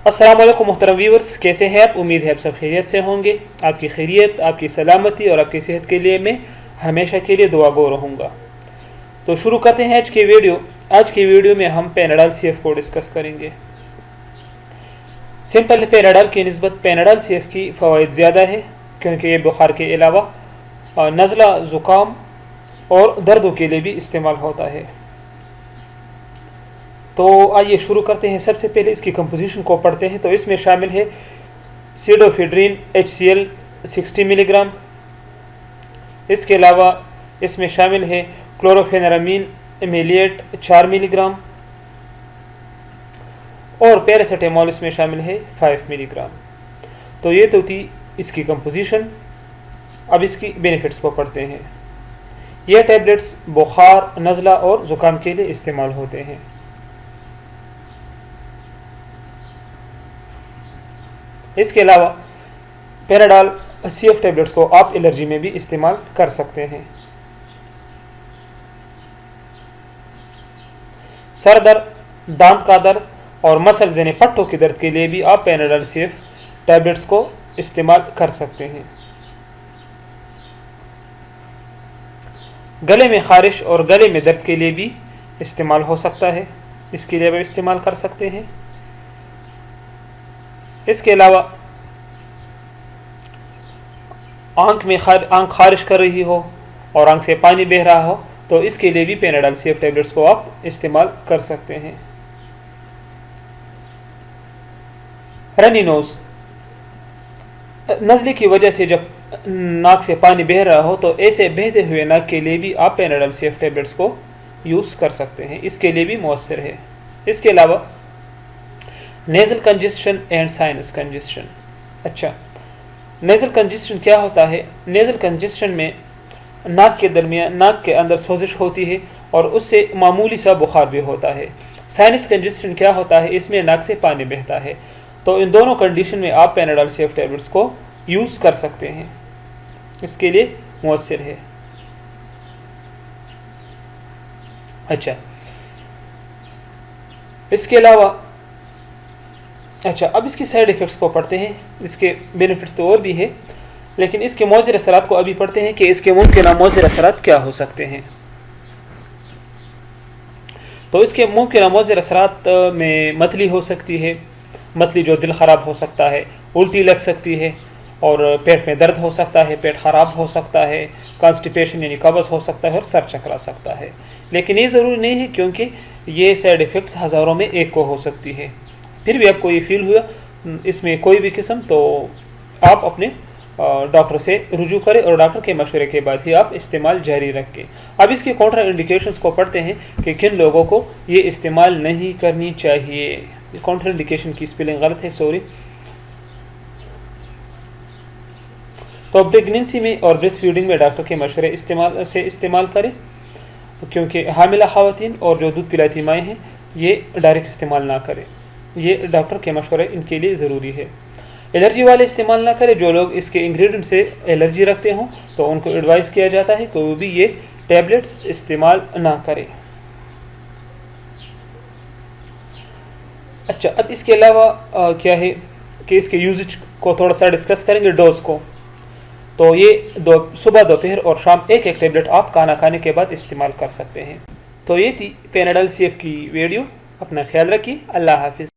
अस्सलाम वालेकुम मोहतरम व्यूअर्स, कैसे हैं आप? उम्मीद है आप सब खैरियत से होंगे। आपकी खैरियत, आपकी सलामती और आपकी सेहत के लिए मैं हमेशा के लिए दुआ गो रहूँगा। तो शुरू करते हैं आज की वीडियो। आज की वीडियो में हम पैनाडॉल CF को डिस्कस करेंगे। सिंपल पैनाडॉल की निस्बत पैनाडॉल CF की फ़वाइद ज़्यादा है, क्योंकि ये बुखार के अलावा नज़ला, ज़ुकाम और दर्दों के लिए भी इस्तेमाल होता है। तो आइए शुरू करते हैं। सबसे पहले इसकी कंपोजिशन को पढ़ते हैं। तो इसमें शामिल है सीडोफेड्रिन HCl 60 मिलीग्राम। इसके अलावा इसमें शामिल है क्लोरोफेनेरामीन एमेलिएट 4 मिलीग्राम और पैरासीटामोल इसमें शामिल है 5 मिलीग्राम। तो ये तो थी इसकी कंपोजिशन। अब इसकी बेनिफिट्स को पढ़ते हैं। यह टैबलेट्स बुखार, नज़ला और ज़ुकाम के लिए इस्तेमाल होते हैं। इसके अलावा पैनाडॉल CF टैबलेट्स को आप एलर्जी में भी इस्तेमाल कर सकते हैं। सर दर्द, दांत का दर्द और मसल्स यानी पट्टों के दर्द के लिए भी आप पैनाडॉल CF टैबलेट्स को इस्तेमाल कर सकते हैं। गले में खारिश और गले में दर्द के लिए भी इस्तेमाल हो सकता है, इसके लिए भी इस्तेमाल कर सकते हैं। इसके अलावा आंख खारिश कर रही हो और आंख से पानी बह रहा हो, तो इसके लिए भी पैनाडॉल CF टैबलेट्स को आप इस्तेमाल कर सकते हैं। रनी नोज, नज़ले की वजह से जब नाक से पानी बह रहा हो, तो ऐसे बहते हुए नाक के लिए भी आप पैनाडॉल CF टैबलेट्स को यूज़ कर सकते हैं, इसके लिए भी मौसर है। इसके अलावा nasal congestion and sinus congestion. अच्छा, नेज़ल कंजेशन क्या होता है? नेज़ल कंजेशन में नाक के दरमियान, नाक के अंदर सोजिश होती है और उससे मामूली सा बुखार भी होता है। साइनस कंजेशन क्या होता है? इसमें नाक से पानी बहता है। तो इन दोनों कंडीशन में आप पैनाडॉल CF टैबलेट्स को यूज़ कर सकते हैं, इसके लिए मौसर है। अच्छा, इसके अलावा अब इसकी साइड इफ़ेक्ट्स को पढ़ते हैं। इसके बेनिफिट्स तो और भी है, लेकिन इसके मौजर असरात को अभी पढ़ते हैं कि इसके मुमकिन मौजर असरात क्या हो सकते हैं। तो इसके मुमकिन मौजर असरात में मतली हो सकती है, मतली जो दिल ख़राब हो सकता है, उल्टी लग सकती है और पेट में दर्द हो सकता है, पेट ख़राब हो सकता है, कॉन्स्टिपेशन यानी कब्ज़ हो सकता है और सर चकरा सकता है। लेकिन ये ज़रूरी नहीं है, क्योंकि ये साइड इफ़ेक्ट्स हज़ारों में एक को हो सकती है। फिर भी आपको ये फील हुआ इसमें कोई भी किस्म, तो आप अपने डॉक्टर से रुजू करें और डॉक्टर के मशवरे के बाद ही आप इस्तेमाल जारी रखें। अब इसके कॉन्ट्रा इंडिकेशंस को पढ़ते हैं कि किन लोगों को ये इस्तेमाल नहीं करनी चाहिए। कॉन्ट्रा इंडिकेशन की स्पेलिंग गलत है, सॉरी। तो प्रेगनेंसी में और ब्रेस्ट फीडिंग में डॉक्टर के मशवरे इस्तेमाल करें, क्योंकि हामिला ख़वातीन और जो दूध पिलाती माएँ हैं ये डायरेक्ट इस्तेमाल ना करें, ये डॉक्टर के मशवरे इनके लिए ज़रूरी है। एलर्जी वाले इस्तेमाल ना करें। जो लोग इसके इंग्रेडिएंट से एलर्जी रखते हों, तो उनको एडवाइस किया जाता है कि वो भी ये टैबलेट्स इस्तेमाल ना करें। अच्छा, अब इसके अलावा क्या है कि इसके यूजेज को थोड़ा सा डिस्कस करेंगे। डोज को, तो ये सुबह, दोपहर और शाम एक टैबलेट आप खाना खाने के बाद इस्तेमाल कर सकते हैं। तो ये थी पैनाडॉल CF की वीडियो। अपना ख्याल रखिए। अल्लाह हाफिज़।